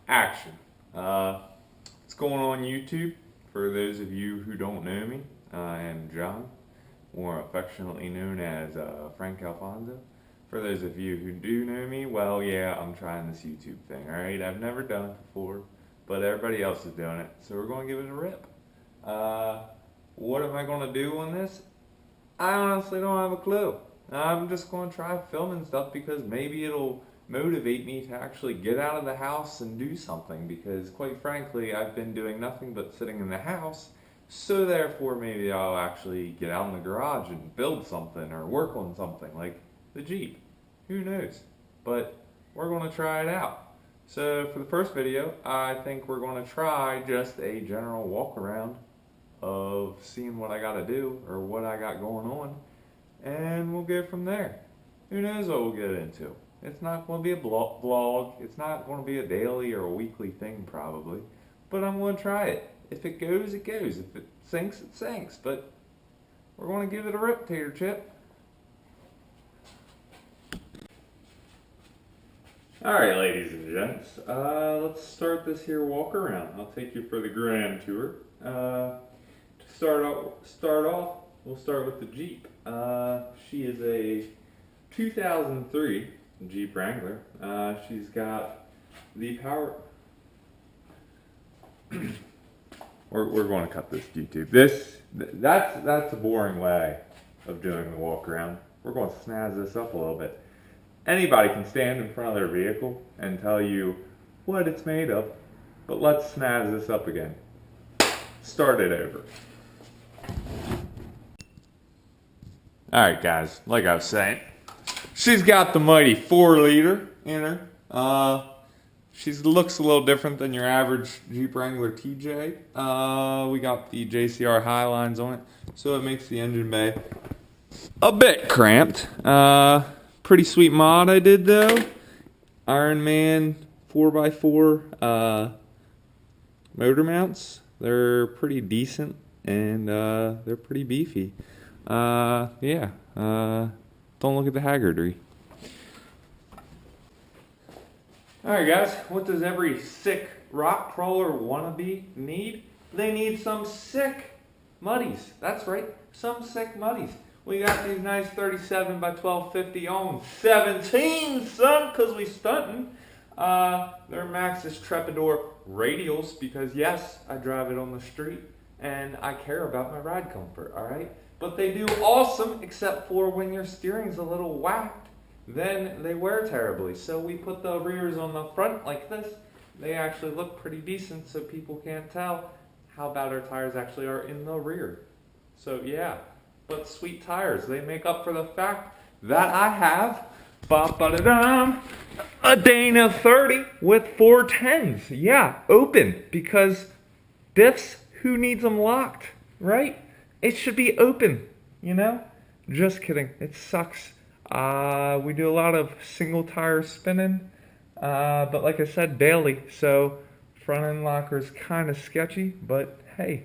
Action. What's going on YouTube? For those of you who don't know me, I am John, more affectionately known as Frank Alfonso. For those of you who do know me, well, yeah, I'm trying this YouTube thing, alright? I've never done it before, but everybody else is doing it, so we're going to give it a rip. What am I going to do on this? I honestly don't have a clue. I'm just going to try filming stuff because maybe it'll motivate me to actually get out of the house and do something, because quite frankly I've been doing nothing but sitting in the house, so therefore maybe I'll actually get out in the garage and build something or work on something like the Jeep. Who knows? But we're going to try it out. So for the first video, I think we're going to try just a general walk around of seeing what I got to do or what I got going on, and we'll go from there. Who knows what we'll get into. It's not going to be a vlog. It's not going to be a daily or a weekly thing probably, but I'm going to try it. If it goes, it goes. If it sinks, it sinks. But we're going to give it a rip, Tater Chip. Alright, ladies and gents, let's start this here walk around. I'll take you for the grand tour. To start off, we'll start with the Jeep. She is a 2003 Jeep Wrangler. She's got the power. We're going to cut this YouTube. That's a boring way of doing the walk around. We're going to snazz this up a little bit. Anybody can stand in front of their vehicle and tell you what it's made of, but let's snazz this up again. Start it over. Alright guys, like I was saying, she's got the mighty 4-liter in her. She looks a little different than your average Jeep Wrangler TJ. We got the JCR Highlines on it, so it makes the engine bay a bit cramped. Pretty sweet mod I did though. Iron Man 4x4 motor mounts. They're pretty decent and they're pretty beefy. Yeah. Don't look at the haggardry. Alright guys, what does every sick rock crawler wannabe need? They need some sick muddies. That's right, some sick muddies. We got these nice 37 by 1250 on 17, son, because we stunting. They're Maxxis Trepador radials because, yes, I drive it on the street and I care about my ride comfort, alright? But they do awesome, except for when your steering's a little whacked, then they wear terribly. So we put the rears on the front like this. They actually look pretty decent so people can't tell how bad our tires actually are in the rear. So, yeah. But sweet tires, they make up for the fact that I have a Dana 30 with 410s. Yeah, open, because diffs, who needs them locked, right? It should be open, you know? Just kidding, it sucks. We do a lot of single tire spinning, but like I said, daily, so front end locker's kind of sketchy, but hey,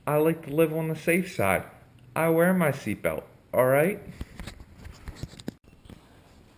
I like to live on the safe side. I wear my seatbelt, alright?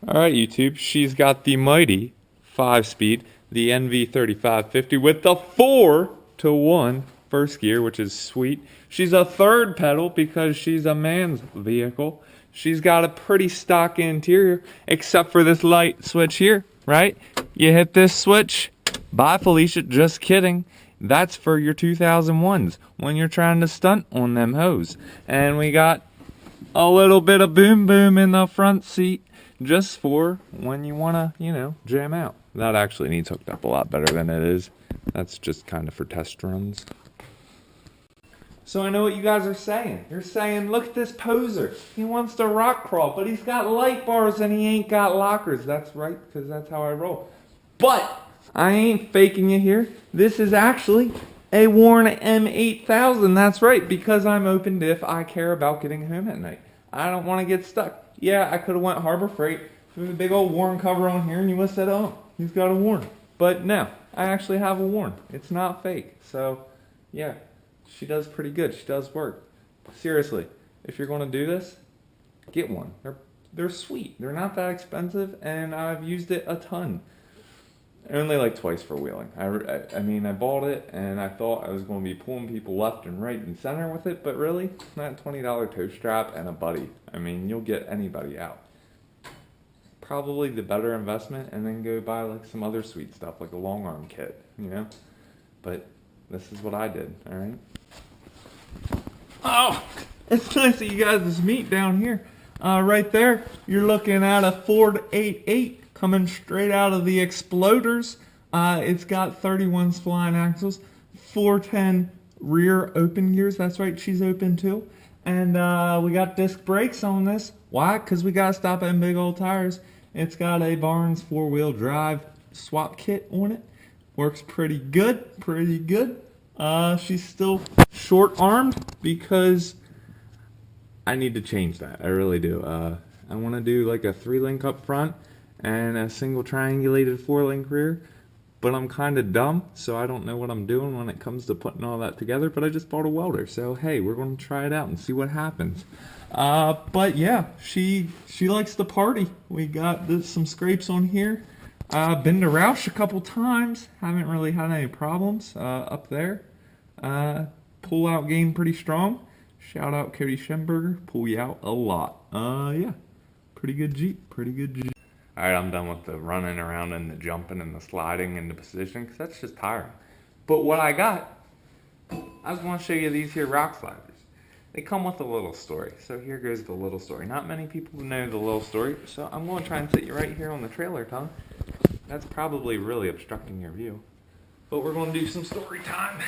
Alright YouTube, she's got the mighty 5-speed, the NV3550 with the 4-to-1 first gear, which is sweet. She's a third pedal because she's a man's vehicle. She's got a pretty stock interior, except for this light switch here, right? You hit this switch, bye Felicia, just kidding. That's for your 2001s when you're trying to stunt on them hoes. And we got a little bit of boom boom in the front seat just for when you want to, you know, jam out. That actually needs hooked up a lot better than it is. That's just kind of for test runs. So I know what you guys are saying. You're saying, look at this poser. He wants to rock crawl, but he's got light bars and he ain't got lockers. That's right, because that's how I roll. But I ain't faking it here. This is actually a Warn M8000. That's right, because I'm open if I care about getting home at night. I don't want to get stuck. Yeah, I could have went Harbor Freight with a big old Warn cover on here and you would have said, oh, he's got a Warn. But no, I actually have a Warn. It's not fake. So, yeah, she does pretty good. She does work. Seriously, if you're going to do this, get one. They're sweet. They're not that expensive, and I've used it a ton. Only like twice for wheeling. I mean, I bought it and I thought I was going to be pulling people left and right and center with it, but really, that $20 toe strap and a buddy. I mean, you'll get anybody out. Probably the better investment, and then go buy like some other sweet stuff, like a long arm kit, you know? But this is what I did, alright? Oh, it's nice that you guys meet down here. Right there, you're looking at a Ford 88 coming straight out of the Exploders. It's got 31 spline axles, 410 rear open gears. That's right, she's open too. And we got disc brakes on this. Why? Because we got to stop at big old tires. It's got a Barnes 4-wheel drive swap kit on it. Works pretty good, pretty good. She's still short-armed because I need to change that. I really do. I want to do like a 3-link up front and a single triangulated 4-link rear, but I'm kind of dumb, so I don't know what I'm doing when it comes to putting all that together, but I just bought a welder, so hey, we're going to try it out and see what happens. But yeah, she likes to party. We got some scrapes on here. Been to Roush a couple times, haven't really had any problems up there. Pull out game pretty strong. Shout out Cody Schemberger, pull you out a lot. Yeah, pretty good Jeep, pretty good Jeep. Alright, I'm done with the running around and the jumping and the sliding into position, because that's just tiring. But what I got, I was going to show you these here rock sliders. They come with a little story, so here goes the little story. Not many people know the little story, so I'm going to try and sit you right here on the trailer tongue. That's probably really obstructing your view. But we're going to do some story time.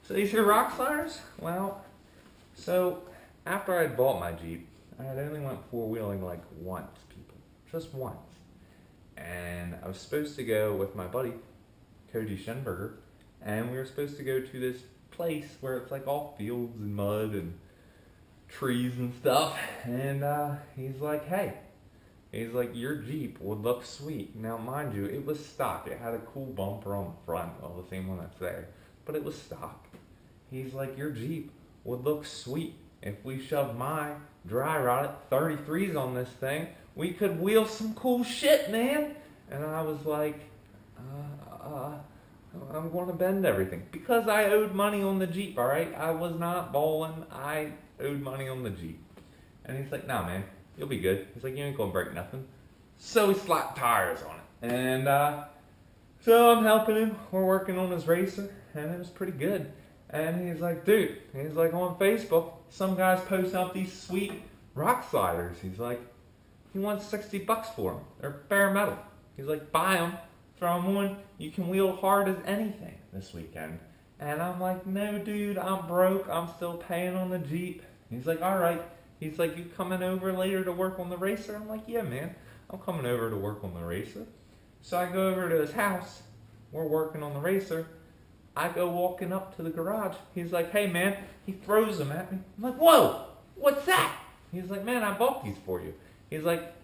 So these here rock sliders, well, so after I bought my Jeep, I had only went four-wheeling like once, people. Just once. And I was supposed to go with my buddy, Cody Schenberger, and we were supposed to go to this place where it's like all fields and mud and trees and stuff. And he's like, hey, he's like, your Jeep would look sweet. Now, mind you, it was stock. It had a cool bumper on the front, well, the same one that's there, but it was stock. He's like, your Jeep would look sweet if we shoved my dry rot 33s on this thing. We could wheel some cool shit, man. And I was like, I'm going to bend everything. Because I owed money on the Jeep, alright? I was not balling. I owed money on the Jeep. And he's like, nah, man, you'll be good. He's like, you ain't going to break nothing. So he slapped tires on it. And so I'm helping him. We're working on his racer. And it was pretty good. And he's like, dude, he's like, on Facebook, some guys post out these sweet rock sliders. He's like, he wants $60 for them. They're bare metal. He's like, buy them, throw them on. You can wheel hard as anything this weekend. And I'm like, no, dude, I'm broke. I'm still paying on the Jeep. He's like, all right. He's like, you coming over later to work on the racer? I'm like, yeah, man, I'm coming over to work on the racer. So I go over to his house. We're working on the racer. I go walking up to the garage. He's like, hey, man. He throws them at me. I'm like, whoa, what's that? He's like, man, I bought these for you. He's like,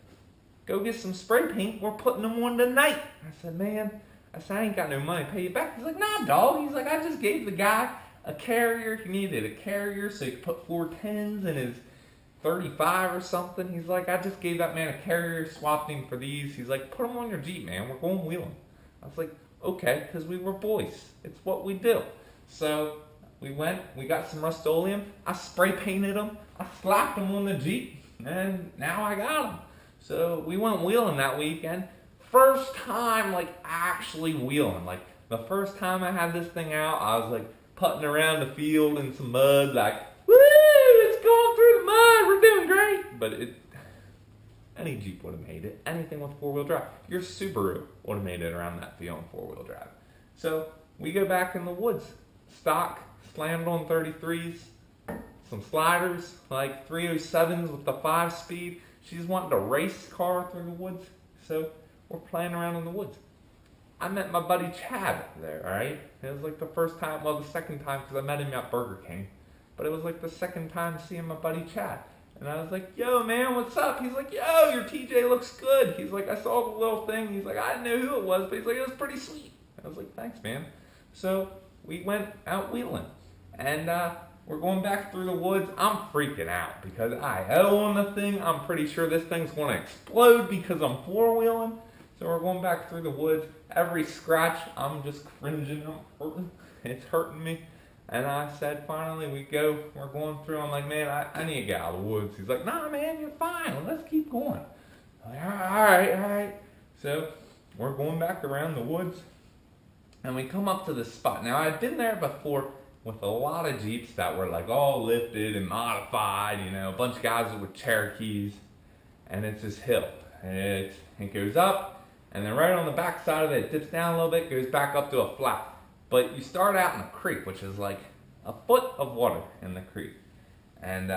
go get some spray paint. We're putting them on tonight. I said, man, I ain't got no money to pay you back. He's like, nah, dog. He's like, I just gave the guy a carrier. He needed a carrier so he could put 410s in his 35 or something. He's like, I just gave that man a carrier, swapped him for these. He's like, put them on your Jeep, man. We're going wheeling. I was like, okay, because we were boys. It's what we do. So we went, we got some Rust-Oleum. I spray painted them. I slapped them on the Jeep, and now I got them. So we went wheeling that weekend. First time, like, actually wheeling. Like, the first time I had this thing out, I was, like, putting around the field in some mud, like, woo, it's going through the mud, we're doing great. But any Jeep would have made it. Anything with four-wheel drive. Your Subaru would have made it around that field in four-wheel drive. So we go back in the woods. Stock, slammed on 33s, some sliders, like 307s with the 5-speed. She's wanting to race car through the woods. So we're playing around in the woods. I met my buddy Chad there, alright? It was like the first time, well, the second time, because I met him at Burger King. But it was like the second time seeing my buddy Chad. And I was like, yo, man, what's up? He's like, yo, your TJ looks good. He's like, I saw the little thing. He's like, I didn't know who it was, but he's like, it was pretty sweet. I was like, thanks, man. So we went out wheeling. And we're going back through the woods. I'm freaking out because I owe on the thing. I'm pretty sure this thing's going to explode because I'm four-wheeling. So we're going back through the woods. Every scratch, I'm just cringing. I'm hurting. It's hurting me. And I said, finally, we're going through. I'm like, man, I need to get out of the woods. He's like, nah, man, you're fine. Let's keep going. I'm like, all right. So we're going back around the woods. And we come up to this spot. Now, I'd been there before with a lot of Jeeps that were like all lifted and modified, a bunch of guys with Cherokees. And it's this hill. It goes up, and then right on the back side of it dips down a little bit, goes back up to a flat. But you start out in a creek, which is like a foot of water in the creek. And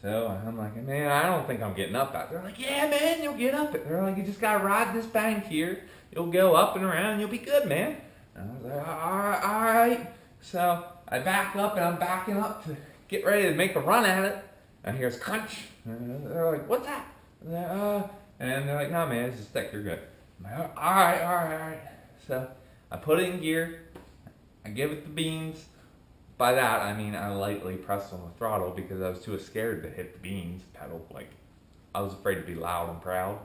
so I'm like, man, I don't think I'm getting up out there. They're like, yeah, man, you'll get up it. They're like, you just got to ride this bank here. You'll go up and around, and you'll be good, man. And I was like, all right. So I back up, and I'm backing up to get ready to make a run at it. And here's crunch. And they're like, what's that? And they're like, no, man, it's a stick. You're good. I'm like, all right. So I put it in gear. I give it the beans. By that, I mean I lightly pressed on the throttle because I was too scared to hit the beans pedal. Like, I was afraid to be loud and proud.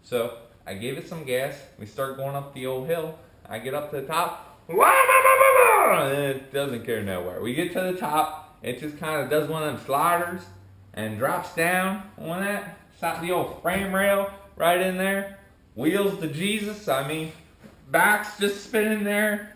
So I gave it some gas. We start going up the old hill. I get up to the top. It doesn't go nowhere. We get to the top. It just kind of does one of them sliders and drops down on that. Stop the old frame rail right in there. Wheels to Jesus. I mean, back's just spinning there,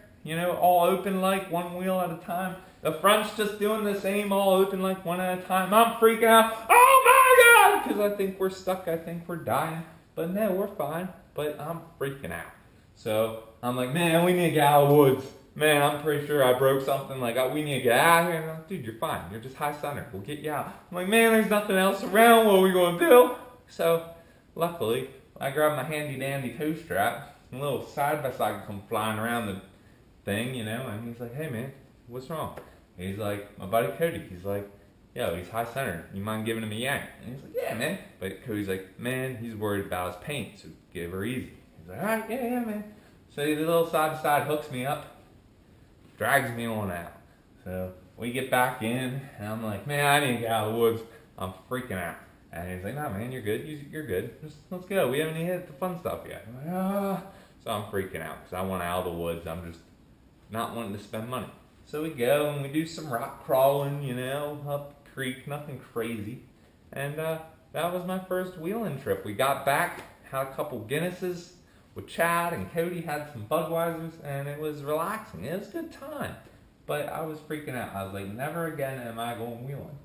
all open like one wheel at a time. The front's just doing the same, all open like one at a time. I'm freaking out. Oh my God! Because I think we're stuck. I think we're dying. But no, we're fine. But I'm freaking out. So I'm like, man, we need to get out of the woods. Man, I'm pretty sure I broke something. Like, we need to get out of here. And I'm like, dude, you're fine. You're just high center. We'll get you out. I'm like, man, there's nothing else around. What are we going to do? So, luckily, I grabbed my handy-dandy toe strap. A little side-by-side come flying around the thing, And he's like, hey, man, what's wrong? He's like, my buddy Cody. He's like, yo, he's high center. You mind giving him a yank? And he's like, yeah, man. But Cody's like, man, he's worried about his paint, so give her easy. He's like, all right, yeah, man. So the little side-by-side hooks me up. Drags me on out. So we get back in, and I'm like, man, I need to get out of the woods. I'm freaking out. And he's like, nah, man, you're good. You're good. Let's go. We haven't even hit the fun stuff yet. I'm like, ah. So I'm freaking out because I want out of the woods. I'm just not wanting to spend money. So we go, and we do some rock crawling, up the creek. Nothing crazy. And that was my first wheeling trip. We got back, had a couple Guinnesses with Chad, and Cody had some Budweisers, and it was relaxing. It was a good time, but I was freaking out. I was like, never again am I going wheeling.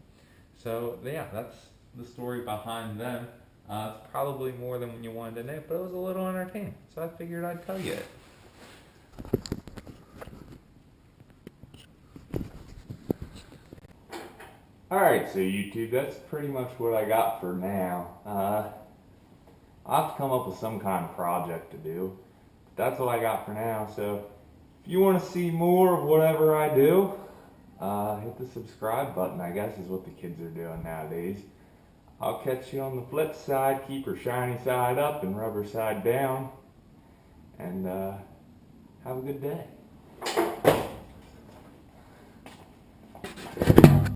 So yeah, that's the story behind them. It's probably more than you wanted to know, but it was a little entertaining, so I figured I'd tell you it. Alright, so YouTube, that's pretty much what I got for now. I'll have to come up with some kind of project to do. But that's all I got for now. So if you want to see more of whatever I do, hit the subscribe button, I guess is what the kids are doing nowadays. I'll catch you on the flip side. Keep her shiny side up and rubber side down. And have a good day.